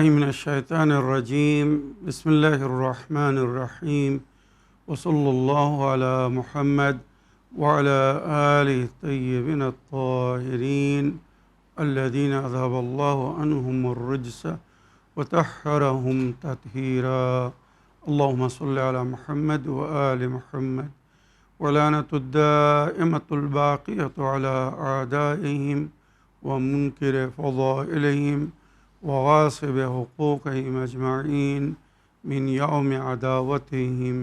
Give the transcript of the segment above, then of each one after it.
بالله من الشيطان الرجيم بسم الله الرحمن الرحيم وصلى الله على محمد وعلى آله الطيبين الطاهرين الذين أذهب الله عنهم الرجس وطهرهم تطهيرا اللهم صل على محمد وآل محمد ولعنة الدائمة الباقية على أعدائهم ومنكر فضائلهم وغاصب حقوقهم أجمعين من يوم عداوتهم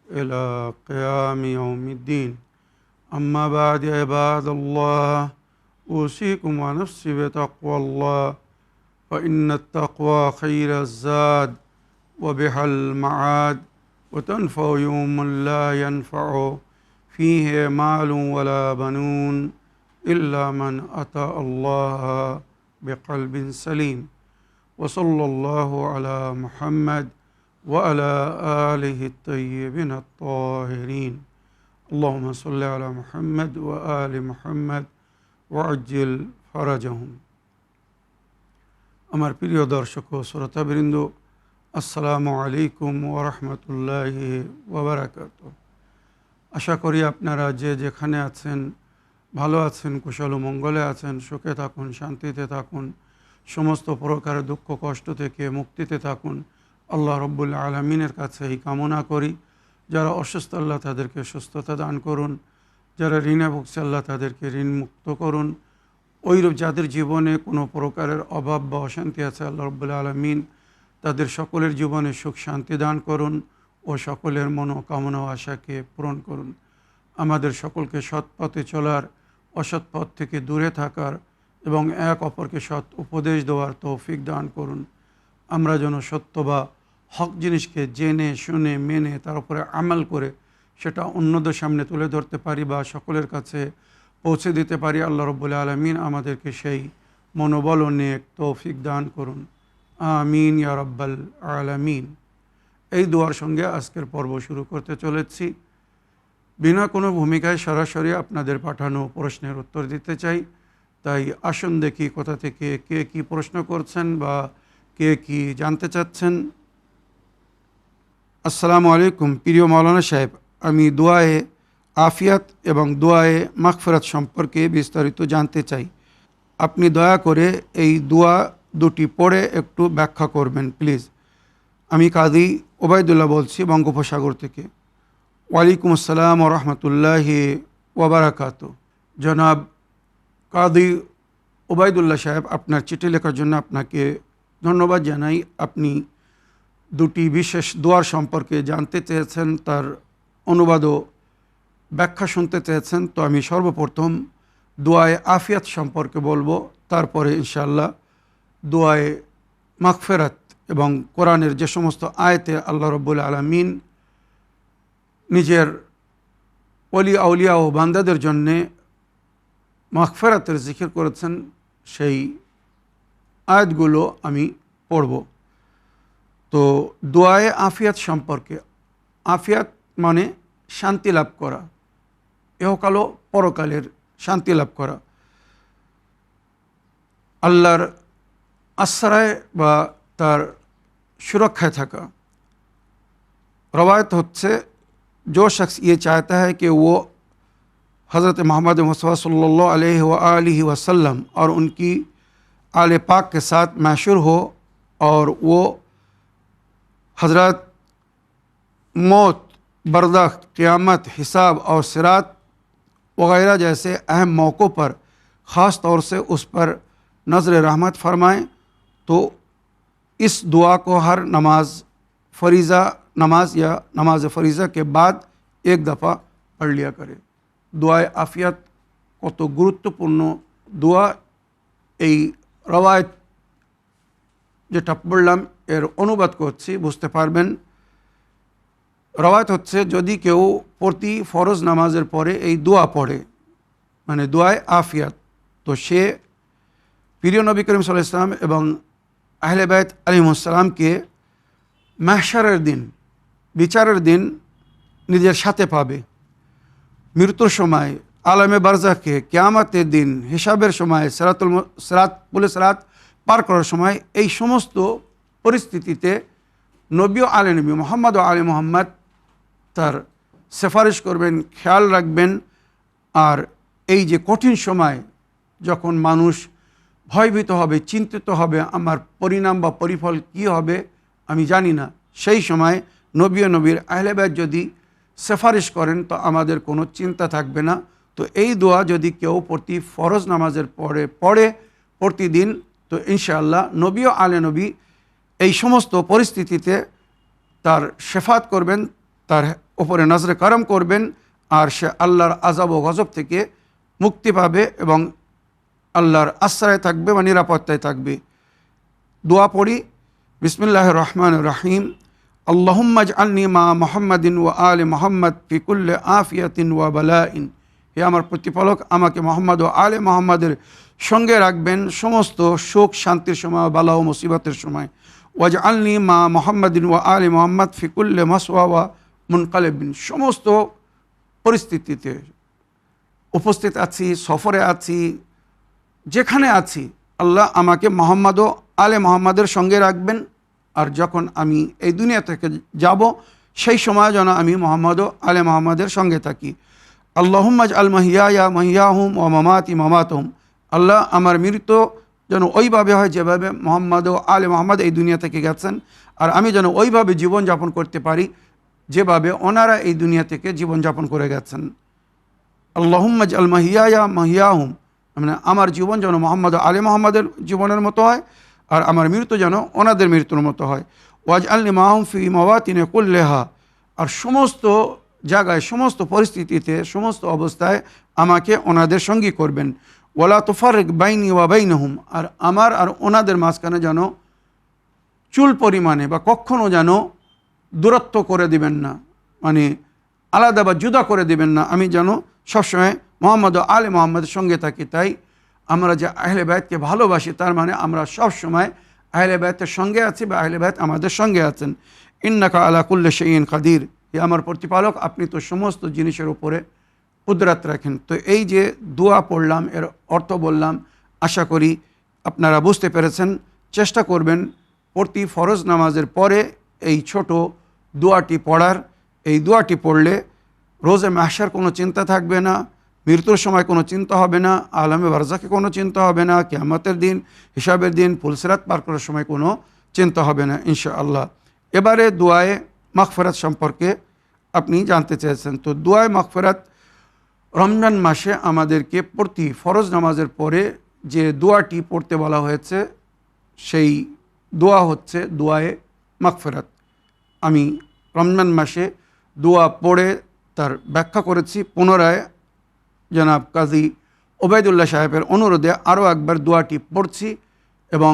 إلى قيام يوم الدين أما بعد عباد الله أوصيكم ونفسي بتقوى الله فإن التقوى خير الزاد وبها المعاد وتنفع يوم لا ينفع فيه مال ولا بنون إلا من أتى الله بقلب سليم وصلى الله على محمد وعلى آله الطيبين الطاهرين اللهم صل على محمد وآل محمد وعجل فرجهم আমার প্রিয় দর্শক ও শ্রোতাবৃন্দ আসসালামু আলাইকুম ওয়া রাহমাতুল্লাহি ওয়া বারাকাতুহু। আশা করি আপনারা যে যেখানে আছেন ভালো আছেন, কুশল ও মঙ্গলে আছেন, সুখে থাকুন, শান্তিতে থাকুন, সমস্ত প্রকারের দুঃখ কষ্ট থেকে মুক্তিতে থাকুন। আল্লাহ রব্বুল আলামিনের কাছে এই কামনা করি। যারা অসুস্থ আল্লাহ তাদেরকে সুস্থতা দান করুন, যারা ঋণে ভুগছে আল্লাহ তাদেরকে ঋণ মুক্ত করুন। ওইরূপ যাদের জীবনে কোনো প্রকারের অভাব বা অশান্তি আছে আল্লাহ রব্বুল আলামিন তাদের সকলের জীবনে সুখ শান্তি দান করুন ও সকলের মনোকামনা ও আশাকে পূরণ করুন। আমাদের সকলকে সৎ পথে চলার, অসৎ পথ থেকে দূরে থাকার এবং এক অপরকে সৎ উপদেশ দেওয়ার তৌফিক দান করুন। আমরা যেন সত্য বা হক জিনিসকে জেনে শুনে মেনে তার উপরে আমল করে সেটা অন্যদের সামনে তুলে ধরতে পারি বা সকলের কাছে পৌঁছে দিতে পারি। আল্লাহ রব্বুল আলামিন আমাদেরকে সেই মনোবল ও নেক তৌফিক দান করুন। আমিন ইয়া রাব্বাল আলামিন। এই দোয়ার সঙ্গে আজকের পর্ব শুরু করতে চলেছি। বিনা কোনো ভূমিকায় সরাসরি আপনাদের পাঠানো প্রশ্নের উত্তর দিতে চাই। তাই আসুন দেখি কোথা থেকে কে কি প্রশ্ন করছেন বা কে কি জানতে চাচ্ছেন। আসসালামু আলাইকুম প্রিয় মাওলানা সাহেব, আমি দোয়ায়ে আফিয়াত এবং দোয়ায়ে মাগফিরাত সম্পর্কে বিস্তারিত জানতে চাই। আপনি দয়া করে এই দোয়া দুটি পড়ে একটু ব্যাখ্যা করবেন প্লিজ। আমি কাজী ওবায়দুল্লাহ বলছি বঙ্গোপসাগর থেকে। ওয়ালাইকুম আসসালাম ওয়া রাহমাতুল্লাহি ওয়া বারাকাতুহু। জনাব কাজী ওবায়দুল্লাহ সাহেব, আপনার চিঠি লেখার জন্য আপনাকে ধন্যবাদ জানাই। আপনি দুটি বিশেষ দোয়ার সম্পর্কে জানতে চেয়েছেন, তার অনুবাদ ও ব্যাখ্যা শুনতে চেয়েছেন। তো আমি সর্বপ্রথম দোয়ায়ে আফিয়াত সম্পর্কে বলবো, তারপরে ইনশাআল্লাহ দোয়ায়ে মাগফিরাত এবং কোরআনের যে সমস্ত আয়াতে আল্লাহ রব্বুল আলামিন নিজের ওলি আউলিয়া ও বান্দাদের জন্যে মাগফিরাতের জিকির করেছেন সেই আয়াতগুলো আমি পড়ব। তো দোয়ায়ে আফিয়াত সম্পর্কে, আফিয়াত মানে শান্তি লাভ করা, ইহকাল ও পরকালের শান্তি লাভ করা, আল্লাহর আশ্রয় বা তার সুরক্ষায় থাকা। रवायत হচ্ছে जो शख्स ये चाहता है कि वो हज़रत मोहम्मद मुस्तफ़ा सल्लल्लाहु अलैहि वसल्लम और उनकी आले पाक के साथ मैशूर हो और वो हज़रत मौत, बरज़ख, क़यामत, हिसाब और सिरात वग़ैरह जैसे अहम मौक़ों पर ख़ास तौर से उस पर नज़र रहमत फ़रमाएँ, तो इस दुआ को हर नमाज या नमाज फ़रीज़ा के बाद एक दफ़ा पढ़ लिया करे। दुआए आफियत কত গুরুত্বপূর্ণ দোয়া, এই রওয়ায়াত যেটা পড়লাম এর অনুবাদ করছি, বুঝতে পারবেন। রওয়ায়াত হচ্ছে যদি কেউ প্রতি ফরজ নামাজের পরে এই দোয়া পড়ে, মানে দোয়ায়ে আফিয়াত, তো সে প্রিয় নবী করিম সাল্লাল্লাহু আলাইহি ওয়াসাল্লাম এবং আহলে বাইত আলাইহিমুসসালামকে মাহশারের দিন, বিচারের দিন নিজের সাথে পাবে। মৃত্যুর সময়, আলামে বারজাখে, কিয়ামতের দিন, হিসাবের সময়, সিরাত পার করার সময় এই সমস্ত পরিস্থিতিতে নবী ও আলে নবী মোহাম্মদ ও আলে মোহাম্মদ তার সেফারিশ করবেন, খেয়াল রাখবেন। আর এই যে কঠিন সময় যখন মানুষ ভয়ভীত হবে, চিন্তিত হবে, আমার পরিণাম বা পরিফল কী হবে আমি জানি না, সেই সময় নবী ও নবীর আহলে বাইত যদি সেফারিশ করেন তো আমাদের কোনো চিন্তা থাকবে না। তো এই দোয়া যদি কেউ প্রতি ফরজ নামাজের পড়ে প্রতিদিন, তো ইনশাআল্লাহ নবী ও আলে নবী এই সমস্ত পরিস্থিতিতে তার শেফাত করবেন, তার ওপরে নজরে করম করবেন, আর সে আল্লাহর আযাব ও গজব থেকে মুক্তি পাবে এবং আল্লাহর আশ্রয়ে থাকবে বা নিরাপত্তায় থাকবে। দোয়া পড়ি। বিসমিল্লাহির রহমানির রহিম। আল্লাহুম্মা ইজআলনি মা মুহাম্মাদিন ওয়া আলি মুহাম্মাদ ফি কুল্লি আফিয়াতিন ওয়া বালাইন। হে আমার প্রতিপালক, আমাকে মোহাম্মদ ও আলে মোহাম্মদের সঙ্গে রাখবেন সমস্ত সুখ শান্তির সময়, বালা ও মুসিবতের সময়। ওয়াজআলনি মা মুহাম্মাদিন ওয়া আলি মুহাম্মাদ ফি কুল্লি মাসওয়া ওয়া মুনকালিবিন। সমস্ত পরিস্থিতিতে উপস্থিত আছি, সফরে আছি, যেখানে আছি, আল্লাহ আমাকে মোহাম্মদ ও আলে মোহাম্মদের সঙ্গে রাখবেন। আর যখন আমি এই দুনিয়া থেকে যাব সেই সময় যেন আমি মোহাম্মদ ও আলে মোহাম্মদের সঙ্গে থাকি। আল্লাহুম্মা ইজআল মাহিয়ায়া মাহিয়াহুম ওয়া মামাতি মামাতুহুম। আল্লাহ আমার মৃত্যু যেন ওইভাবে হয় যেভাবে মোহাম্মদ ও আলে মোহাম্মদ এই দুনিয়া থেকে গেছেন, আর আমি যেন ওইভাবে জীবনযাপন করতে পারি যেভাবে ওনারা এই দুনিয়া থেকে জীবনযাপন করে গেছেন। আল্লাহুম্মা ইজআল মাহিয়ায়া মাহিয়াহুম, মানে আমার জীবন যেন মোহাম্মদ আলে মোহাম্মদের জীবনের মতো হয়, আর আমার মৃত্যু যেন ওনাদের মৃত্যুর মতো হয়। ওয়াজআলনি মাহুম ফি মাওয়াতিনি কুল্লিহা। আর সমস্ত জায়গায়, সমস্ত পরিস্থিতিতে, সমস্ত অবস্থায় আমাকে ওনাদের সঙ্গী করবেন। ওয়ালা তুফাররিক বাইনি ওয়া বাইনহুম। আর আমার আর ওনাদের মাঝখানে যেন চুল পরিমাণে বা কখনও যেন দূরত্ব করে দিবেন না, মানে আলাদা বা জুদা করে দিবেন না। আমি যেন সবসময় মোহাম্মদ ও আলে মোহাম্মদের সঙ্গে থাকি। তাই আমরা যে আহলে বাইতকে ভালোবাসি, তার মানে আমরা সবসময় আহলে বাইতের সঙ্গে আছি বা আহলে বাইত আমাদের সঙ্গে আছেন। ইন্নাকা আলা কুল্লি শাইইন কাদির। হে আমার প্রতিপালক, আপনি তো সমস্ত জিনিসের উপরে কুদরত রাখেন। তো এই যে দোয়া পড়লাম, এর অর্থ বললাম, আশা করি আপনারা বুঝতে পেরেছেন। চেষ্টা করবেন প্রতি ফরজ নামাজের পরে এই ছোট দোয়াটি পড়ার। এই দোয়াটি পড়লে রোজে মাহশার কোনো চিন্তা থাকবে না, মৃত্যুর সময় কোনো চিন্তা হবে না, আলামে বারজাকে কোনো চিন্তা হবে না, কিয়ামতের দিন, হিসাবের দিন, পুলসিরাত পার করার সময় কোনো চিন্তা হবে না ইনশাআল্লাহ। এবারে দোয়ায়ে মাগফিরাত সম্পর্কে আপনি জানতে চেয়েছেন। তো দোয়ায়ে মাগফিরাত রমজান মাসে আমাদেরকে প্রতি ফরজ নামাজের পরে যে দোয়াটি পড়তে বলা হয়েছে সেই দোয়া হচ্ছে দোয়ায়ে মাগফিরাত। আমি রমজান মাসে দোয়া পড়ে তার ব্যাখ্যা করেছি। পুনরায় জনাব কাজী ওবায়দুল্লাহ সাহেবের অনুরোধে আরও একবার দোয়াটি পড়ছি এবং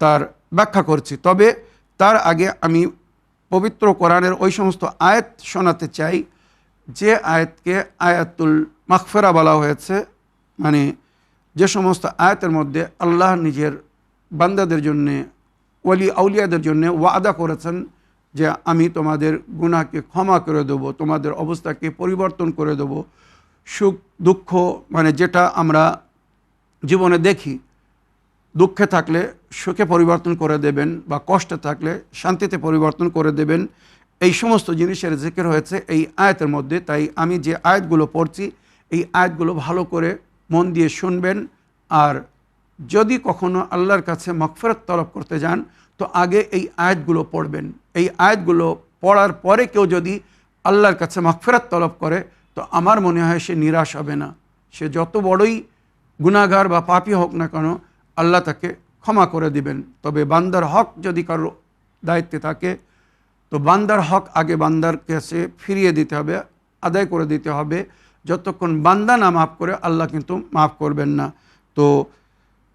তার ব্যাখ্যা করছি। তবে তার আগে আমি পবিত্র কোরআনের ওই সমস্ত আয়াত শোনাতে চাই যে আয়াতকে আয়াতুল মাগফিরা বলা হয়েছে, মানে যে সমস্ত আয়াতের মধ্যে আল্লাহ নিজের বান্দাদের জন্যে, ওলি আউলিয়াদের জন্যে ওয়াদা করেছেন যে আমি তোমাদের গুনাহকে ক্ষমা করে দেবো, তোমাদের অবস্থাকে পরিবর্তন করে দেবো। সুখ দুঃখ, মানে যেটা আমরা জীবনে দেখি, দুঃখে থাকলে সুখে পরিবর্তন করে দেবেন বা কষ্টে থাকলে শান্তিতে পরিবর্তন করে দেবেন, এই সমস্ত জিনিসের জিকির হয়েছে এই আয়াতের মধ্যে। তাই আমি যে আয়াতগুলো পড়ছি এই আয়াতগুলো ভালো করে মন দিয়ে শুনবেন। আর যদি কখনো আল্লাহর কাছে মাগফিরাত তলব করতে যান তো আগে এই আয়াতগুলো পড়বেন। এই আয়াতগুলো পড়ার পরে কেউ যদি আল্লাহর কাছে মাগফিরাত তলব করে তো আমার মনে হয় সে নিরাশ হবে না। সে যত বড়ই গুনাহগার বা পাপী হোক না কেন, আল্লাহ তাকে ক্ষমা করে দিবেন। তবে বান্দার হক যদি কারো দায়িত্বে থাকে তো বান্দার হক আগে বান্দার কাছে ফিরিয়ে দিতে হবে, আদায় করে দিতে হবে। যতক্ষণ বান্দা না মাফ করে আল্লাহ কিন্তু মাফ করবেন না। তো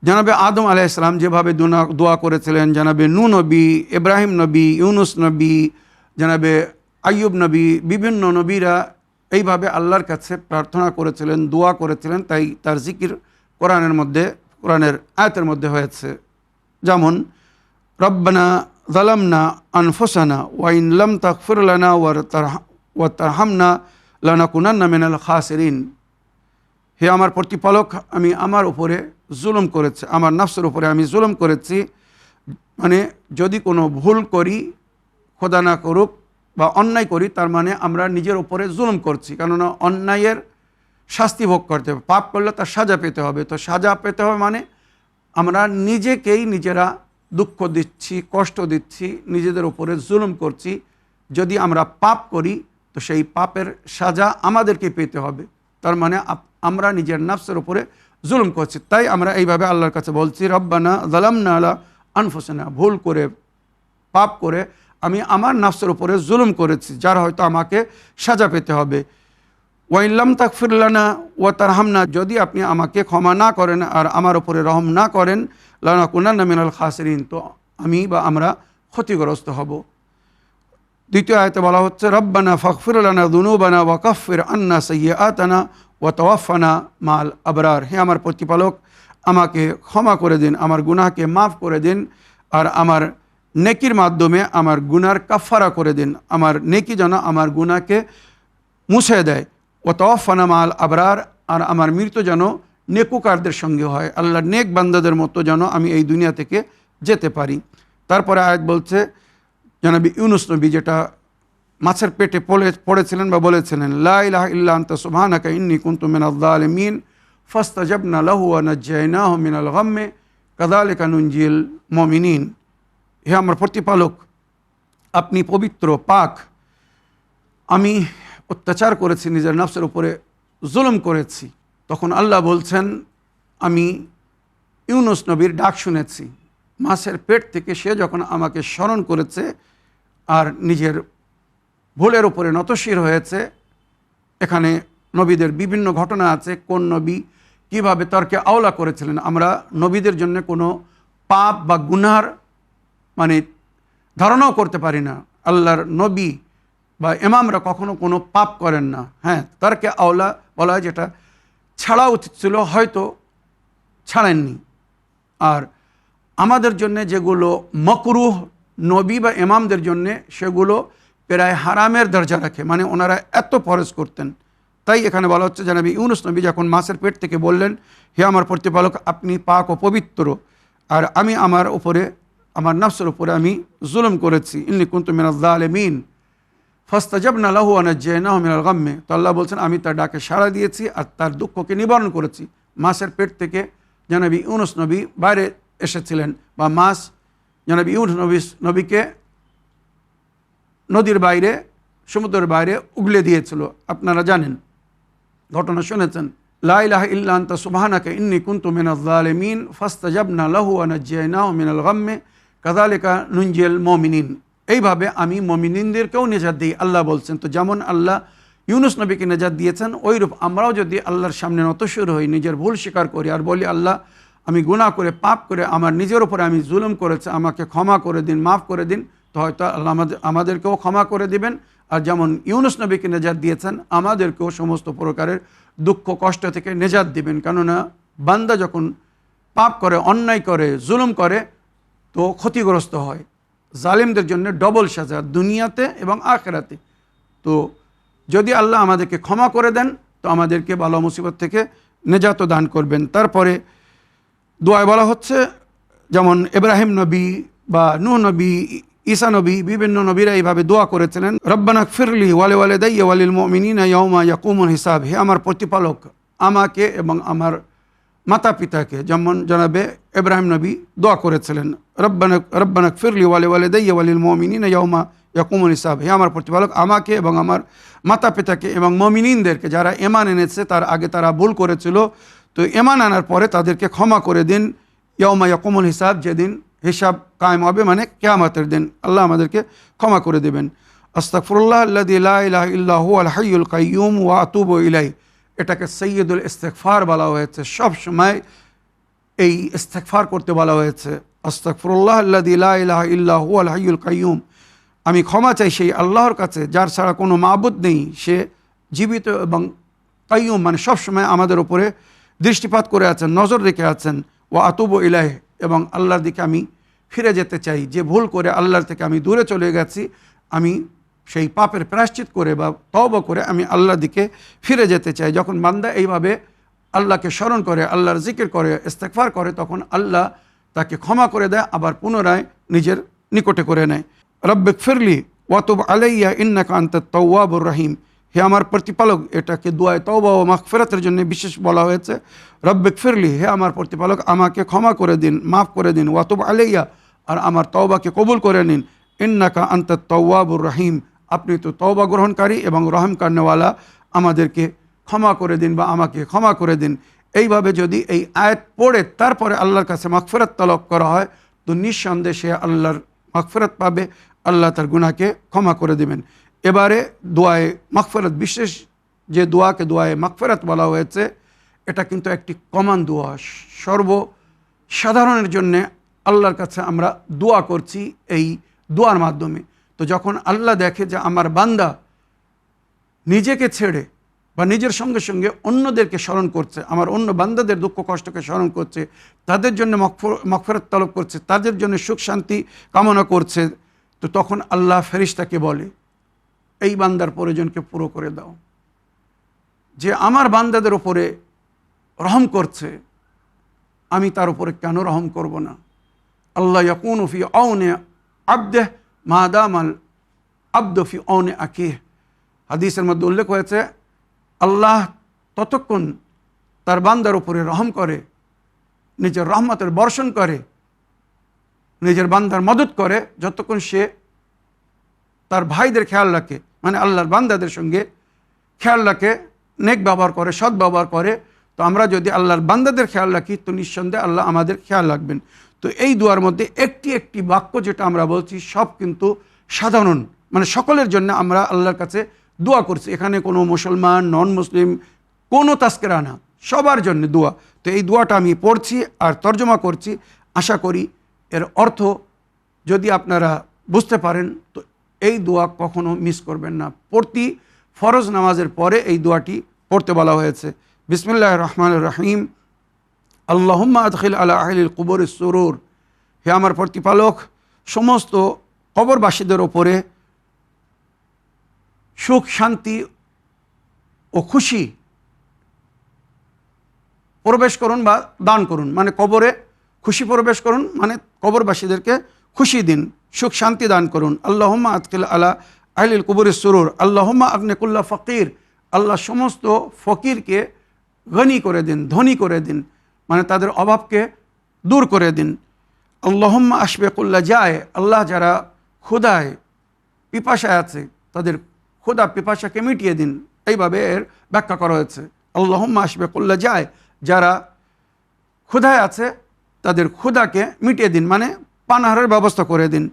জনাবে আদম আলাইহিস সালাম যেভাবে দোয়া করেছিলেন, জনাবে নূহ নবী, ইব্রাহিম নবী, ইউনুস নবী, জনাবে আইয়ুব নবী, বিভিন্ন নবীরা এইভাবে আল্লাহর কাছে প্রার্থনা করেছিলেন, দোয়া করেছিলেন। তাই তার জিকির কোরআনের মধ্যে, কোরআনের আয়াতের মধ্যে হয়েছে। যেমন রব্বানা যালামনা আনফুসানা ওয়া ইন লাম তাগফির লানা ওয়া তারহামনা লানাকুনান্না মিনাল খাসিরিন। হে আমার প্রতিপালক, আমি আমার উপরে জুলুম করেছি, আমার নফসের উপরে আমি জুলুম করেছি। মানে যদি কোনো ভুল করি, খোদা না করুক, বা অন্যায় করি, তার মানে আমরা নিজের উপরে জুলুম করছি। কেননা অন্যায়ের শাস্তি ভোগ করতে হবে, পাপ করলে তার সাজা পেতে হবে। তো সাজা পেতে হবে মানে আমরা নিজেকেই নিজেরা দুঃখ দিচ্ছি, কষ্ট দিচ্ছি, নিজেদের উপরে জুলুম করছি। যদি আমরা পাপ করি তো সেই পাপের সাজা আমাদেরকে পেতে হবে। তার মানে আমরা নিজের নফসের উপরে জুলুম করছি। তাই আমরা এইভাবে আল্লাহর কাছে বলছি, রব্বানা যালামনা আলা আনফুসিনা, ভুল করে, পাপ করে আমি আমার নফসের উপরে জুলুম করেছি, যার হয়তো আমাকে সাজা পেতে হবে। ওয়াইল্লাম তাগফির লানা ওয়া তারহামনা, যদি আপনি আমাকে ক্ষমা না করেন আর আমার উপরে রহম না করেন, লানাকুনান্না মিনাল খাসিরিন, তো আমি বা আমরা ক্ষতিগ্রস্ত হব। দ্বিতীয় আয়াতে বলা হচ্ছে, রব্বানা ফাগফির লানা যুনুবানা ওয়া কাফির আন্না সাইয়্যাতানা ওয়া তাওয়াফানা মাল আবরার, হে আমার প্রতিপালক, আমাকে ক্ষমা করে দিন, আমার গুনাহকে মাফ করে দিন, আর আমার নেকির মাধ্যমে আমার গুনার কাফারা করে দিন। আমার নেকি যেন আমার গুনাহকে মুছে দেয়। ও তাওয়াফানা মাল আবরার, আর আমার মৃত্যু যেন নেকুকারদের সঙ্গে হয়, আল্লাহর নেক বান্দাদের মতো যেন আমি এই দুনিয়া থেকে যেতে পারি। তারপরে আয়াত বলছে, জনাবি ইউনুস নবী যেটা মাছের পেটে পড়েছিলেন বা বলেছিলেন, লা ইলাহা ইল্লা আনতা সুবহানাকা ইন্নী কুনতু মিনাজ জালিমিন ফাস্তাজাবনা লাহু ওয়া নাজ্জায়নাহু মিনাল গাম্মি কাযালিকা নুনজিল মুমিনিন, হে আমার প্রতিপালক, আপনি পবিত্র, পাক, আমি অত্যাচার করেছি, নিজের নফসের উপরে জুলুম করেছি। তখন আল্লাহ বলছেন, আমি ইউনুস নবীর ডাক শুনেছি মাছের পেট থেকে, সে যখন আমাকে স্মরণ করেছে আর নিজের ভুলের উপরে নতশির হয়েছে। এখানে নবীদের বিভিন্ন ঘটনা আছে, কোন নবী কিভাবে তর্কে আওলা করেছিলেন। আমরা নবীদের জন্য কোনো পাপ বা গুনার মানে ধারণাও করতে পারি না। আল্লাহর নবী বা ইমামরা কখনো কোনো পাপ করেন না। হ্যাঁ, তর্কে আওলা বলা হয়, যেটা ছাড়া উচিত ছিল হয়তো ছাড়েননি। আর আমাদের জন্য যেগুলো মকরুহ, নবী বা ইমামদের জন্য সেগুলো প্রায় হারামের দরজা রাখে, মানে ওনারা এত ফরজ করতেন। তাই এখানে বলা হচ্ছে, জনাবি ইউনুস নবী যখন মাছের পেট থেকে বললেন, হে আমার প্রতিপালক, আপনি পাক ও পবিত্র, আর আমি আমার উপরে, আমার নফসের উপরে আমি জুলুম করেছি, ইন্নী কুনতু মিনাজ জালিমিন ফাস্তাজাবনা লাহু ওয়া নাজ্জায়নাহু মিনাল গাম্মি, তো আল্লাহ বলছেন, আমি তার ডাকে সাড়া দিয়েছি আর তার দুঃখকে নিবারণ করেছি। মাছের পেট থেকে জনাবি ইউনুস নবী বাইরে এসেছিলেন, বা মাছ জনাবি ইউনুস নবীকে নদীর বাইরে, সমুদ্রের বাইরে উগলে দিয়েছিল। আপনারা জানেন, ঘটনা শুনেছেন। লা ইলাহা ইল্লা আনতা সুবহানাকা ইন্নী কুনতু মিনাজ জালিমিন ফাস্তাজাবনা লাহু ওয়া নাজ্জায়নাহু মিনাল গাম্মি কাযালিকা নুনজিল মুমিনিন, এইভাবে আমি মুমিনদেরকেও নিজাত দিই, আল্লাহ বলছেন। তো যেমন আল্লাহ ইউনুস নবীকে নিজাত দিয়েছেন, ওইরূপ আমরাও যদি আল্লাহর সামনে নতশির হই, নিজের ভুল স্বীকার করি আর বলি, আল্লাহ, আমি গুনাহ করে, পাপ করে আমার নিজের উপরে আমি জুলুম করেছি, আমাকে ক্ষমা করে দিন, মাফ করে দিন, তো হয়তো আল্লাহ আমাদেরকেও ক্ষমা করে দিবেন। আর যেমন ইউনুস নবীকে নিজাত দিয়েছেন, আমাদেরকেও সমস্ত প্রকারের দুঃখ কষ্ট থেকে নিজাত দিবেন। কেননা বান্দা যখন পাপ করে, অন্যায় করে, জুলুম করে, তো ক্ষতিগ্রস্ত হয়। জালিমদের জন্য ডবল সাজা, দুনিয়াতে এবং আখিরাতে। তো যদি আল্লাহ আমাদেরকে ক্ষমা করে দেন, তো আমাদেরকে বালা মুসিবত থেকে নিজাত দান করবেন। তারপরে দোয়ায় বলা হচ্ছে, যেমন ইব্রাহিম নবী বা নূহ নবী, ঈসা নবী, বিভিন্ন নবীরা এইভাবে দোয়া করেছিলেন, রব্বানা গফিরলি ওয়া লিওয়ালিদাইয়া ওয়া লিল মুমিনিনা ইয়াওমা ইয়াকুমুল হিসাব, হে আমার প্রতিপালক, আমাকে এবং আমার মাতা পিতাকে, যেমন জনাবে ইব্রাহিম নবী দোয়া করেছিলেন, রব্বানা গফিরলি ওয়া লিওয়ালিদাইয়া ওয়া লিল মুমিনিনা ইয়াওমা ইয়াকুমুল হিসাব, হে আমার প্রতিপালক, আমাকে এবং আমার মাতা পিতাকে এবং মুমিনদেরকে, যারা ঈমান এনেছে তার আগে তারা ভুল করেছিল, তো ঈমান আনার পরে তাদেরকে ক্ষমা করে দিন, ইয়াওমা ইয়াকুমুল হিসাব, যেদিন হিসাব কায়েম হবে, মানে কিয়ামতের দিন, আল্লাহ আমাদেরকে ক্ষমা করে দেবেন। আস্তাগফিরুল্লাহ আল্লাযী লা ইলাহা ইল্লা হুয়াল হাইয়ুল কাইয়্যুম ওয়া আতুবু ইলাইহি, এটাকে সাইয়্যিদুল ইস্তিগফার বলা হয়েছে। সব সময় এই ইস্তিগফার করতে বলা হয়েছে, আস্তাগফিরুল্লাহ আল্লাযী লা ইলাহা ইল্লা হুয়াল হাইয়ুল কাইয়্যুম, আমি ক্ষমা চাই সেই আল্লাহর কাছে যার ছাড়া কোনো মাবুদ নেই, সে জীবিত এবং কাইয়্যুম, মানে সবসময় আমাদের উপরে দৃষ্টিপাত করে আছেন, নজর রেখে আছেন। ওয়া আতুবু ইলাইহি, এবং আল্লাহর দিকে আমি ফিরে যেতে চাই। যে ভুল করে আল্লাহর থেকে আমি দূরে চলে গেছি, আমি সেই পাপের প্রায়শ্চিত করে বা তওবা করে আমি আল্লাহর দিকে ফিরে যেতে চাই। যখন বান্দা এইভাবে আল্লাহকে স্মরণ করে, আল্লাহর জিকির করে, ইস্তেগফার করে, তখন আল্লাহ তাকে ক্ষমা করে দেয়, আবার পুনরায় নিজের নিকটে করে নেয়। রব্বিগফিরলি ওয়াতুব আলাইয়া ইন্নাকা আনতাত তাওয়াবুর রহিম, হে আমার প্রতিপালক, এটাকে দুআয়ে তওবা ও মাগফিরাতের জন্য বিশেষ বলা হয়েছে। রব্বিগফিরলি, হে আমার প্রতিপালক, আমাকে ক্ষমা করে দিন, মাফ করে দিন। ওয়াতুব আলাইয়া, আর আমার তওবাকে কবুল করে নিন। ইন্নাকা আনতাত তাওয়াবুর রহিম, আপনি তো তওবা গ্রহণকারী এবং রহম করনেওয়ালা, আমাদেরকে ক্ষমা করে দিন বা আমাকে ক্ষমা করে দিন। এইভাবে যদি এই আয়াত পড়ে তারপরে আল্লাহর কাছে মাগফিরাত তলব করা হয়, তো নিঃসন্দেহে সে আল্লাহর মাগফিরাত পাবে, আল্লাহ তার গুনাহকে ক্ষমা করে দেবেন। এবারে দোয়ায়ে মাগফিরাত, বিশেষ যে দোয়াকে দোয়ায়ে মাগফিরাত বলা হয়েছে, এটা কিন্তু একটি কমন দোয়া, সর্বসাধারণের জন্যে আল্লাহর কাছে আমরা দোয়া করছি এই দোয়ার মাধ্যমে। তো যখন আল্লাহ দেখে যে আমার বান্দা নিজেকে ছেড়ে বা নিজের সঙ্গে সঙ্গে অন্যদেরকে স্মরণ করছে, আমার অন্য বান্দাদের দুঃখ কষ্টকে স্মরণ করছে, তাদের জন্য মাগফিরাত তলব করছে, তাদের জন্য সুখ শান্তি কামনা করছে, তো তখন আল্লাহ ফেরেশতাকে বলে, এই বান্দার প্রয়োজনকে পুরো করে দাও। যে আমার বান্দাদের ওপরে রহম করছে, আমি তার উপরে কেন রহম করব না? আল্লাহ ইয়াকুনু ফি আউনে আবদেহ মা দামাল আবদু ফি আউনে আখিহ, হাদিসের মধ্যে উল্লেখ হয়েছে, আল্লাহ ততক্ষণ তার বান্দার উপরে রহম করে, নিজের রহমতের বর্ষণ করে, নিজের বান্দার মদত করে, যতক্ষণ সে তার ভাইদের খেয়াল রাখে, মানে আল্লাহর বান্দাদের সঙ্গে খেয়াল রাখে, নেক ব্যবহার করে, সৎ ব্যবহার করে। তো আমরা যদি আল্লাহর বান্দাদের খেয়াল রাখি, তো নিঃসন্দেহে আল্লাহ আমাদের খেয়াল রাখবেন। তো এই দুয়ার মধ্যে একটি একটি বাক্য যেটা আমরা বলছি, সব কিন্তু সাধারণ, মানে সকলের জন্য আমরা আল্লাহর কাছে দোয়া করছি। এখানে কোনো মুসলমান, নন মুসলিম, কোনো তাস্কেরা না, সবার জন্য দোয়া। তো এই দোয়াটা আমি পড়ছি আর তর্জমা করছি। আশা করি এর অর্থ যদি আপনারা বুঝতে পারেন, তো এই দোয়া কখনো মিস করবেন না। প্রতি ফরজ নামাজের পরে এই দোয়াটি পড়তে বলা হয়েছে। বিসমিল্লাহির রহমানির রহিম। আল্লাহুম্মা আদখিল আলা আহলিল কুবুরিস সুরুর, হে আমার প্রতিপালক, সমস্ত কবরবাসীদের ওপরে সুখ শান্তি ও খুশি প্রবেশ করুন বা দান করুন, মানে কবরে খুশি প্রবেশ করুন, মানে কবরবাসীদেরকে খুশি দিন, সুখ শান্তি দান করুন। আল্লাহুম্মা আদখিল আলা আহলিল কুবুরিস সুরুর, আল্লাহুম্মা আগনি কুল্লা ফকির, আল্লাহ সমস্ত ফকিরকে গনি করে দিন, ধনী করে দিন, মানে তাদের অভাবকে দূর করে দিন। আল্লাহুম্মা আশবে কুল্লা যায়, আল্লাহ যারা ক্ষুধায় পিপাসায় আছে, তাদের ক্ষুধা পিপাসাকে মিটিয়ে দিন, এইভাবে এর ব্যাখ্যা করা হয়েছে। আল্লাহুম্মা আশবে কুল্লা যায়, যারা ক্ষুধায় আছে তাদের ক্ষুধাকে মিটিয়ে দিন, মানে পানাহারের ব্যবস্থা করে দিন।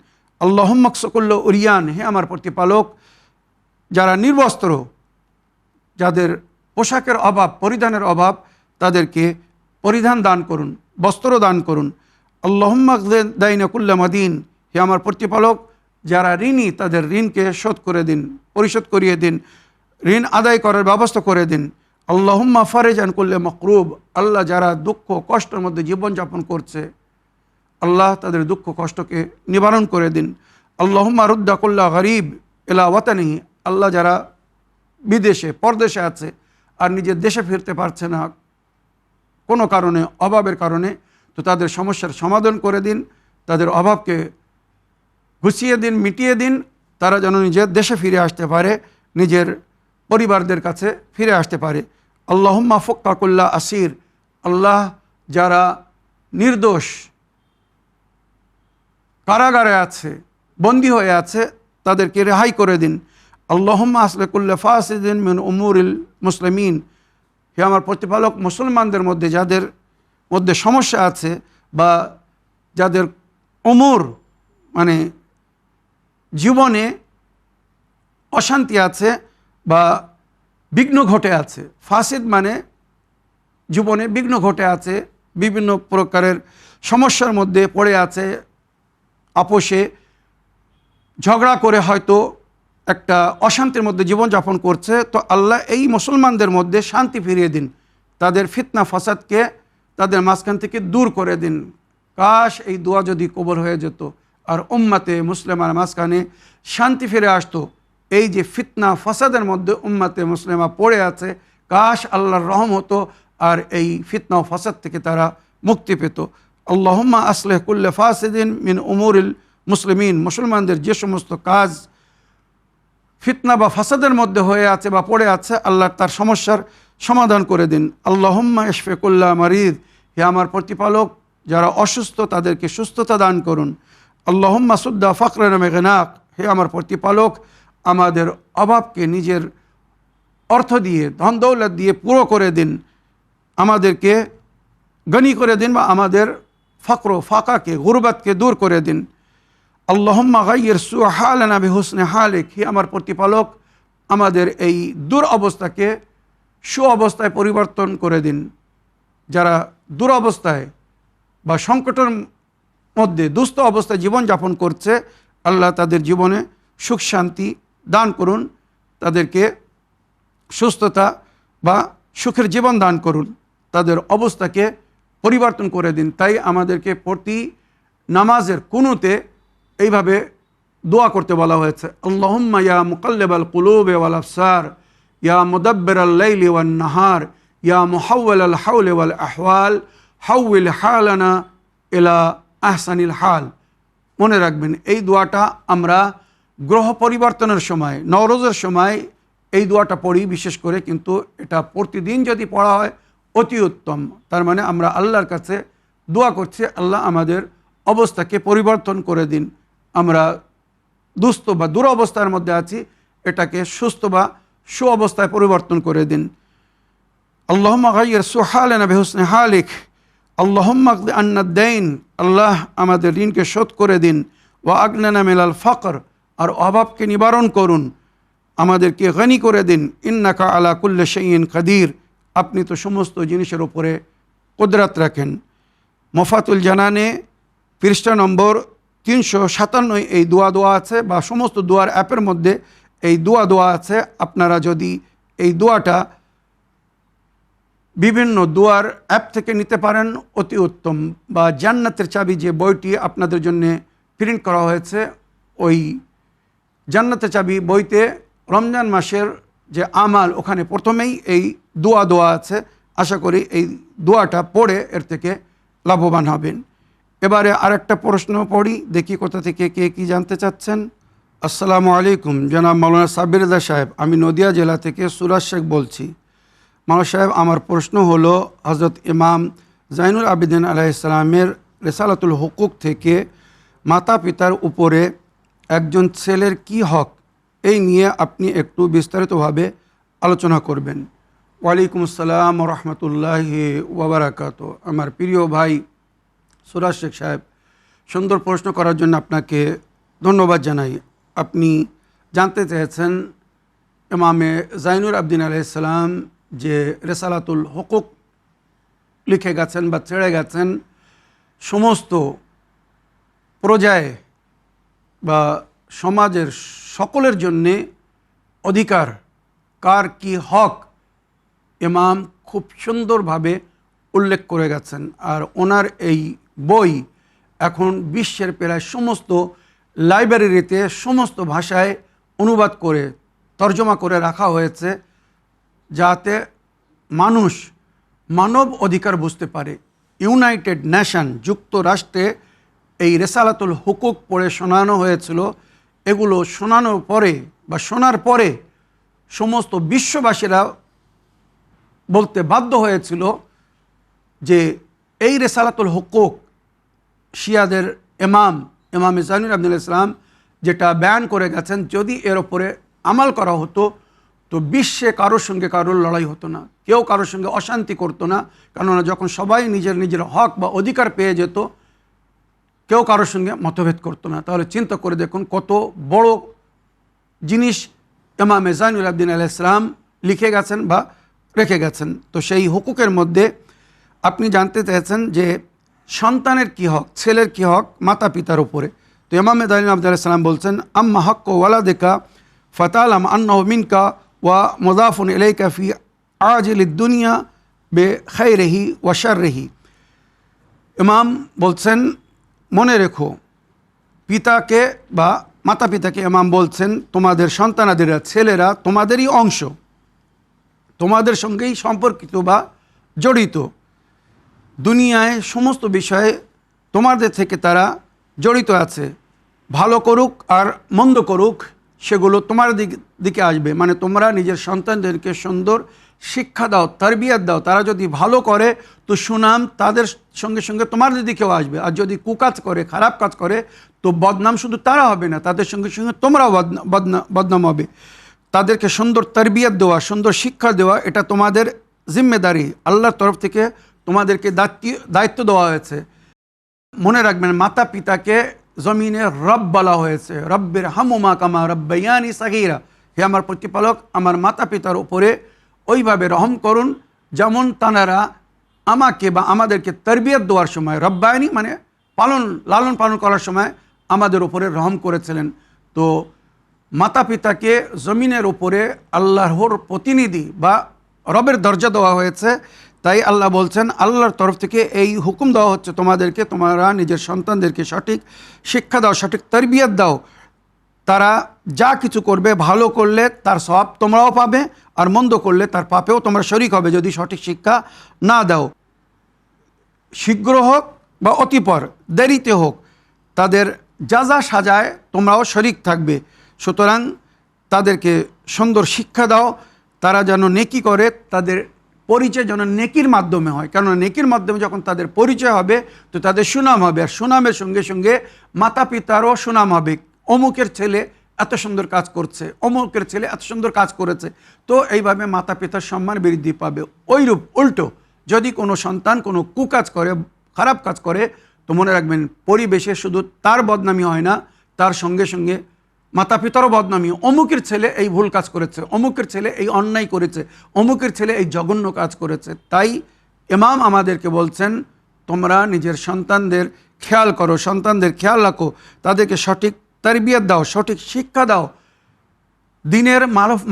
আল্লাহুম্মা কসকুল্লা উরিয়ান, হে আমার প্রতিপালক, যারা নির্বস্ত্র, যাদের পোশাকের অভাব, পরিধানের অভাব, তাদেরকে পরিধান দান করুন, বস্ত্র দান করুন। আল্লাহুম্মা দাইনা কুল্লা মাদিন, হে আমার প্রতিপালক, যারা ঋণী তাদের ঋণকে শোধ করে দিন, পরিশোধ করিয়ে দিন, ঋণ আদায় করার ব্যবস্থা করে দিন। আল্লাহুম্মা ফারেজান কুল্লে মকরুব, আল্লাহ যারা দুঃখ কষ্টের মধ্যে জীবনযাপন করছে, আল্লাহ তাদের দুঃখ কষ্টকে নিবারণ করে দিন। আল্লাহুম্মা রুদ্দা কুল্লা গরিব ইলা ওয়াতানিহি, আল্লাহ যারা বিদেশে পরদেশে আছে আর নিজের দেশে ফিরতে পারছে না কোনো কারণে, অভাবের কারণে, তো তাদের সমস্যার সমাধান করে দিন, তাদের অভাবকে ঘুষিয়ে দিন, মিটিয়ে দিন, তারা যেন নিজের দেশে ফিরে আসতে পারে, নিজের পরিবারদের কাছে ফিরে আসতে পারে। আল্লাহুম্মা ফুক্কা কুল্লা আসির, আল্লাহ যারা নির্দোষ কারাগারে আছে, বন্দী হয়ে আছে, তাদেরকে রেহাই করে দিন। আল্লাহুম্মা আসলে কুল্লা ফাসিদিন মিন উমুরিল মুসলিমিন, হে আমার প্রতিপালক, মুসলমানদের মধ্যে যাদের মধ্যে সমস্যা আছে বা যাদের উমুর মানে জীবনে অশান্তি আছে বা বিঘ্ন ঘটে আছে, ফাসিদ মানে জীবনে বিঘ্ন ঘটে আছে, বিভিন্ন প্রকারের সমস্যার মধ্যে পড়ে আছে, আপোষে ঝগড়া করে হয়তো একটা অশান্তির মধ্যে জীবনযাপন করছে, তো আল্লাহ এই মুসলমানদের মধ্যে শান্তি ফিরিয়ে দিন, তাদের ফিতনা ফাসাদকে তাদের মাঝখান থেকে দূর করে দিন। কাশ এই দোয়া যদি কবুল হয়ে যেত আর উম্মাতে মুসলিমার মাঝখানে শান্তি ফিরে আসতো। এই যে ফিতনা ফাসাদের মধ্যে উম্মাতে মুসলিমা পড়ে আছে, কাশ আল্লাহর রহম হতো আর এই ফিতনা ও ফাসাদ থেকে তারা মুক্তি পেত। আল্লাহুম্মা আসলিহ কুল্লে ফাসিদিন মিন উমুরিল মুসলিমিন, মুসলমানদের যে সমস্ত কাজ ফিতনা বা ফাসাদের মধ্যে হয়ে আছে বা পড়ে আছে, আল্লাহ তার সমস্যার সমাধান করে দিন। আল্লাহুম্মা ইশফি কুল্লা মারিদ, হে আমার প্রতিপালক যারা অসুস্থ তাদেরকে সুস্থতা দান করুন। আল্লাহুম্মা সুদ্দা ফাকরানা মিগনাক, হে আমার প্রতিপালক আমাদের অভাবকে নিজের অর্থ দিয়ে, ধন দৌলত দিয়ে পুরো করে দিন, আমাদেরকে গনি করে দিন, বা আমাদের ফকর ফাঁকাকে, গুরবাতকে দূর করে দিন। আল্লাহুম্মা গাইয়ির সুআ হালানা বিহুসনি হালিক, হে আমার প্রতিপালক আমাদের এই দুরবস্থাকে সুঅবস্থায় পরিবর্তন করে দিন। যারা দুরবস্থায় বা সংকটের মধ্যে দুস্থ অবস্থায় জীবনযাপন করছে, আল্লাহ তাদের জীবনে সুখ শান্তি দান করুন, তাদেরকে সুস্থতা বা সুখের জীবন দান করুন, তাদের অবস্থাকে পরিবর্তন করে দিন। তাই আমাদেরকে প্রতি নামাজের কুনুতে এইভাবে দোয়া করতে বলা হয়েছে, আল্লাহুম্মা ইয়া মুকাল্লিবাল কুলুবি ওয়াল আবসার, ইয়া মুদাব্বিরাল লাইলি ওয়ান নাহার, ইয়া মুহাওওয়ালাল হাওলি ওয়াল আহওয়াল, হাউইল হালানা ইলা আহসানিল হাল। মনে রাখবেন এই দোয়াটা আমরা গ্রহ পরিবর্তনের সময়, নওরোজের সময় এই দোয়াটা পড়ি বিশেষ করে, কিন্তু এটা প্রতিদিন যদি পড়া হয় অতি উত্তম। তার মানে আমরা আল্লাহর কাছে দোয়া করছি, আল্লাহ আমাদের অবস্থাকে পরিবর্তন করে দিন। আমরা দুস্থ বা দুরবস্থার মধ্যে আছি, এটাকে সুস্থ বা সুঅবস্থায় পরিবর্তন করে দিন। আল্লাহুম্মা গাইয়ির সুহালানা বিহুসনি হালিক, আল্লাহুম্মা আকদি আন্নাদ দাইন, আল্লাহ আমাদের ঋণকে শোধ করে দিন। ওয়া আগনানা মিনাল ফাকর, আর অভাবকে নিবারণ করুন, আমাদেরকে গনি করে দিন। ইন্নাকা আলা কুল্লি শাইইন কাদির, আপনি তো সমস্ত জিনিসের উপরে কুদরত রাখেন। মফাতুল জানানে পৃষ্ঠা নম্বর 357 এই দোয়া আছে, বা সমস্ত দোয়ার অ্যাপের মধ্যে এই দোয়া আছে। আপনারা যদি এই দোয়াটা বিভিন্ন দোয়ার অ্যাপ থেকে নিতে পারেন অতি উত্তম, বা জান্নাতের চাবি যে বইটি আপনাদের জন্য প্রিন্ট করা হয়েছে, ওই জান্নাতের চাবি বইতে রমজান মাসের যে আমাল, ওখানে প্রথমেই এই দোয়া আছে। আশা করি এই দোয়াটা পড়ে এর থেকে লাভবান হবেন। এবারে আরেকটা প্রশ্ন পড়ি, দেখি কোথা থেকে কে কি জানতে চাচ্ছেন। আসসালামু আলাইকুম, জনাব মাওলানা সাব্বির রেজা সাহেব, আমি নদিয়া জেলা থেকে সুরাজ শেখ বলছি। মাওলানা সাহেব, আমার প্রশ্ন হলো, হজরত ইমাম জাইনুল আবেদিন আলাইহিস সালামের রিসালাতুল হুকুক থেকে মাতা পিতার উপরে একজন ছেলের কি হক, এই নিয়ে আপনি একটু বিস্তারিতভাবে আলোচনা করবেন। ওয়ালাইকুম আসসালাম ওয়া রাহমাতুল্লাহি ওয়া বারাকাতুহু। আমার প্রিয় ভাই সুরাজ শেখ সাহেব, সুন্দর প্রশ্ন করার জন্য আপনাকে ধন্যবাদ জানাই। আপনি জানতে চেয়েছেন ইমামে জাইনুল আবেদিন আলাইহিস সালাম যে রিসালাতুল হুকুক লিখে গেছেন বা ছেড়ে গেছেন, সমস্ত প্রজায় বা সমাজের সকলের জন্যে অধিকার, কার কি হক, ইমাম খুব সুন্দরভাবে উল্লেখ করে গেছেন। আর ওনার এই বই এখন বিশ্বের প্রায় সমস্ত লাইব্রেরিতে সমস্ত ভাষায় অনুবাদ করে তর্জমা করে রাখা হয়েছে, যাতে মানুষ মানব অধিকার বুঝতে পারে। ইউনাইটেড নেশন, যুক্তরাষ্ট্রে এই রিসালাতুল হুকুক পড়ে শোনানো হয়েছিল। এগুলো শোনানোর পরে বা শোনার পরে সমস্ত বিশ্ববাসীরা বলতে বাধ্য হয়েছিল যে এই রিসালাতুল হুকুক শিয়াদের ইমামে জাইনুল আবেদিন আলাইহিস সালাম যেটা বয়ান করে গেছেন, যদি এর ওপরে আমাল করা হতো তো বিশ্বে কারোর সঙ্গে কারোর লড়াই হতো না, কেউ কারোর সঙ্গে অশান্তি করতো না। কেননা যখন সবাই নিজের নিজের হক বা অধিকার পেয়ে যেত, কেউ কারোর সঙ্গে মতভেদ করতো না। তাহলে চিন্তা করে দেখুন কত বড় জিনিস ইমামে জাইনুল আবেদিন আলাইহিস সালাম লিখে গেছেন বা রেখে গেছেন। তো সেই হুকুকের মধ্যে আপনি জানতে চেয়েছেন যে সন্তানের কি হক, ছেলের কি হক মাতা পিতার উপরে। তো ইমামে জাইনুল আবেদিন আলাইহিস সালাম বলছেন, আম্মা হক ওয়ালাদিকা ফাতালাম আন্নাহু মিনকা ওয়া মুযাফুন ইলাইকা ফি আজিলিদ দুনিয়া বিখাইরিহি ওয়া শাররিহি। ইমাম বলছেন, মনে রেখো, পিতাকে বা মাতা পিতাকে ইমাম বলছেন, তোমাদের সন্তানাদেরা, ছেলেরা তোমাদেরই অংশ, তোমাদের সঙ্গেই সম্পর্কিত বা জড়িত। দুনিয়ায় সমস্ত বিষয়ে তোমাদের থেকে তারা জড়িত আছে, ভালো করুক আর মন্দ করুক সেগুলো তোমার দিকে আসবে। মানে তোমরা নিজের সন্তানদেরকে সুন্দর শিক্ষা দাও, তারবিয়াত দাও। তারা যদি ভালো করে তো সুনাম তাদের সঙ্গে সঙ্গে তোমাদের দিকেও আসবে, আর যদি কুকাজ করে, খারাপ কাজ করে, তো বদনাম শুধু তারা হবে না, তাদের সঙ্গে সঙ্গে তোমরাও বদনাম হবে। তাদেরকে সুন্দর তারবিয়াত দেওয়া, সুন্দর শিক্ষা দেওয়া, এটা তোমাদের জিম্মেদারি। আল্লাহর তরফ থেকে তোমাদেরকে দায়িত্ব দেওয়া হয়েছে। মনে রাখবেন, মাতা পিতাকে জমিনে রব বলা হয়েছে। রব্বের হামুমা কামা রব্বায়ানি সাগীরা, হে আমার প্রতিপালক, আমার মাতা পিতার উপরে ওইভাবে রহম করুন যেমন তানারা আমাকে বা আমাদেরকে তরবিয়ত দেওয়ার সময়, রব্বায়ানি মানে লালন পালন করার সময় আমাদের উপরে রহম করেছিলেন। তো মাতা পিতাকে জমিনের উপরে আল্লাহর প্রতিনিধি বা রবের দরজা দেওয়া হয়েছে। তাই আল্লাহ বলছেন, আল্লাহর তরফ থেকে এই হুকুম দেওয়া হচ্ছে তোমাদেরকে, তোমরা নিজের সন্তানদেরকে সঠিক শিক্ষা দাও, সঠিক তরবিয়ত দাও। তারা যা কিছু করবে, ভালো করলে তার সওয়াব তোমরাও পাবে, আর মন্দ করলে তার পাপেও তোমরা শরিক হবে যদি সঠিক শিক্ষা না দাও। শীঘ্র হোক বা অতিপর, দেরিতে হোক, তাদের যা সাজায় তোমরাও শরিক থাকবে। সুতরাং তাদেরকে সুন্দর শিক্ষা দাও, তারা যেন নেকি করে, তাদের পরিচয় যেন নেকির মাধ্যমে হয়। কেননা নেকির মাধ্যমে যখন তাদের পরিচয় হবে তো তাদের সুনাম হবে, আর সুনামের সঙ্গে সঙ্গে মাতা পিতারও সুনাম হবে। অমুকের ছেলে এত সুন্দর কাজ করছে, অমুকের ছেলে এত সুন্দর কাজ করেছে, তো এইভাবে মাতা পিতার সম্মান বৃদ্ধি পাবে। ওইরূপ উল্টো যদি কোনো সন্তান কোনো কুকাজ করে, খারাপ কাজ করে, তো মনে রাখবেন পরিবেশে শুধু তার বদনামি হয় না, তার সঙ্গে সঙ্গে মাতা পিতারও বদনামি। অমুকের ছেলে এই ভুল কাজ করেছে, অমুকের ছেলে এই অন্যায় করেছে, অমুকের ছেলে এই জঘন্য কাজ করেছে। তাই ইমাম আমাদেরকে বলছেন, তোমরা নিজের সন্তানদের খেয়াল করো, সন্তানদের খেয়াল রাখো, তাদেরকে সঠিক তারবিয়ত দাও, সঠিক শিক্ষা দাও, দিনের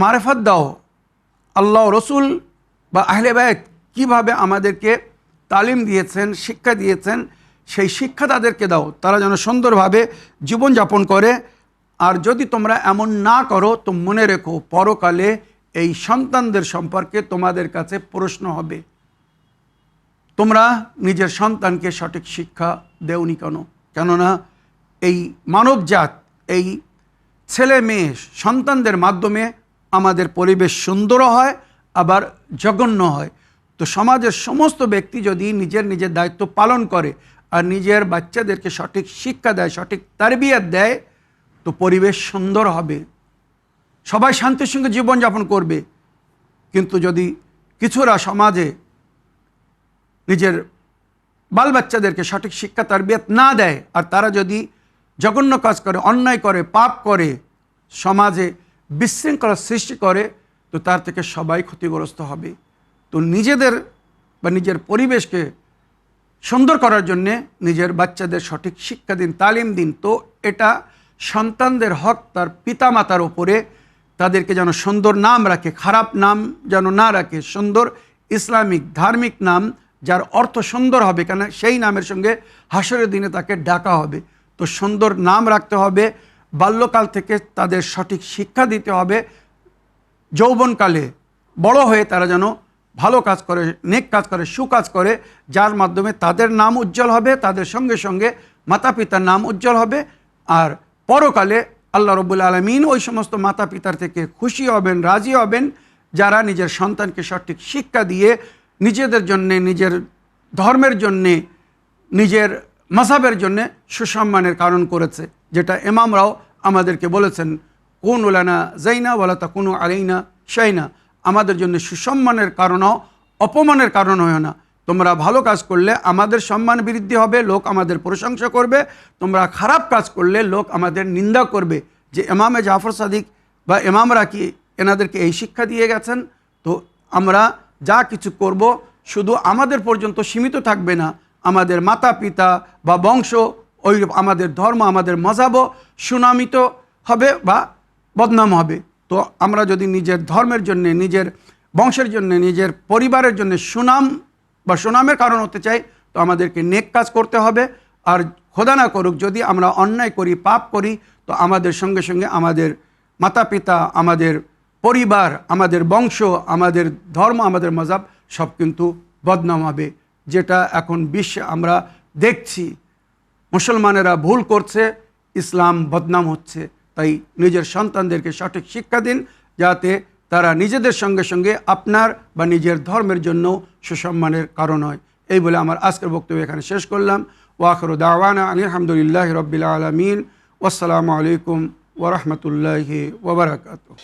মারেফত দাও। আল্লাহ রসুল বা আহলে বাইত কীভাবে আমাদেরকে তালিম দিয়েছেন, শিক্ষা দিয়েছেন, সেই শিক্ষা তাদেরকে দাও, তারা যেন সুন্দরভাবে জীবনযাপন করে। আর যদি তোমরা এমন না করো তো মনে রেখো, পরকালে এই সন্তানদের সম্পর্কে তোমাদের কাছে প্রশ্ন হবে। তোমরা নিজের সন্তানকে সঠিক শিক্ষা দেওনি কেন? কেননা এই মানবজাত, এই ছেলে মেয়ে সন্তানদের মাধ্যমে আমাদের পরিবেশ সুন্দরও হয়, আবার জঘন্য হয়। তো সমাজের সমস্ত ব্যক্তি যদি নিজের নিজের দায়িত্ব পালন করে আর নিজের বাচ্চাদেরকে সঠিক শিক্ষা দেয়, সঠিক তারবিয়ত দেয়, তো পরিবেশ সুন্দর হবে, সবাই শান্তির সঙ্গে জীবনযাপন করবে। কিন্তু যদি কিছুরা সমাজে নিজের বাল বাচ্চাদেরকে সঠিক শিক্ষা তারবিয়ত না দেয়, আর তারা যদি জঘন্য কাজ করে, অন্যায় করে, পাপ করে, সমাজে বিশৃঙ্খলা সৃষ্টি করে, তো তার থেকে সবাই ক্ষতিগ্রস্ত হবে। তো নিজেদের বা নিজের পরিবেশকে সুন্দর করার জন্যে নিজের বাচ্চাদের সঠিক শিক্ষা দিন, তালিম দিন। তো এটা সন্তানদের হক, তার পিতা মাতার ওপরে। তাদেরকে যেন সুন্দর নাম রাখে, খারাপ নাম যেন না রাখে, সুন্দর ইসলামিক ধার্মিক নাম যার অর্থ সুন্দর হবে, কেন সেই নামের সঙ্গে হাসরের দিনে তাকে ডাকা হবে। তো সুন্দর নাম রাখতে হবে, বাল্যকাল থেকে তাদের সঠিক শিক্ষা দিতে হবে, যৌবনকালে বড় হয়ে তারা যেন ভালো কাজ করে, নেক কাজ করে, সুকাজ করে, যার মাধ্যমে তাদের নাম উজ্জ্বল হবে, তাদের সঙ্গে সঙ্গে মাতা পিতার নাম উজ্জ্বল হবে। আর পরকালে আল্লাহ রব্বুল আলামিন ওই সমস্ত মাতা পিতার থেকে খুশি হবেন, রাজি হবেন, যারা নিজের সন্তানকে সঠিক শিক্ষা দিয়ে নিজেদের জন্যে, নিজের ধর্মের জন্যে, নিজের মাযহাবের জন্যে সুসম্মানের কারণ করেছে। যেটা ইমামরাও আমাদেরকে বলেছেন, কুনু লানা যাইনা ওয়ালা তাকুনু আলাইনা শাইনা, আমাদের জন্য সুসম্মানের কারণও অপমানের কারণ হয় না। তোমরা ভালো কাজ করলে আমাদের সম্মান বৃদ্ধি হবে, লোক আমাদের প্রশংসা করবে। তোমরা খারাপ কাজ করলে লোক আমাদের নিন্দা করবে। যে ইমামে জাফর সাদিক বা ইমামরা কি এনাদেরকে এই শিক্ষা দিয়ে গেছেন। তো আমরা যা কিছু করব শুধু আমাদের পর্যন্ত সীমিত থাকবে না, আমাদের মাতা পিতা বা বংশ, ওই আমাদের ধর্ম, আমাদের মযহাবও সুনামিত হবে বা বদনাম হবে। তো আমরা যদি নিজের ধর্মের জন্যে, নিজের বংশের জন্যে, নিজের পরিবারের জন্য সুনাম বা সুনামের কারণ হতে চাই, তো আমাদেরকে নেক কাজ করতে হবে। আর খোদা না করুক যদি আমরা অন্যায় করি, পাপ করি, তো আমাদের সঙ্গে সঙ্গে আমাদের মাতা পিতা, আমাদের পরিবার, আমাদের বংশ, আমাদের ধর্ম, আমাদের মযহাব সব কিন্তু বদনাম হবে। যেটা এখন বিশ্বে আমরা দেখছি, মুসলমানেরা ভুল করছে, ইসলাম বদনাম হচ্ছে। তাই নিজের সন্তানদেরকে সঠিক শিক্ষা দিন, যাতে তারা নিজেদের সঙ্গে সঙ্গে আপনার বা নিজের ধর্মের জন্য সুসম্মানের কারণ হয়। এই বলে আমার আজকের বক্তব্য এখানে শেষ করলাম। ওয়াখিরু দাওয়ানা আলহামদুলিল্লাহি রাব্বিল আলামিন। আসসালামু আলাইকুম ওয়া রাহমাতুল্লাহি ওয়া বারাকাতুহু।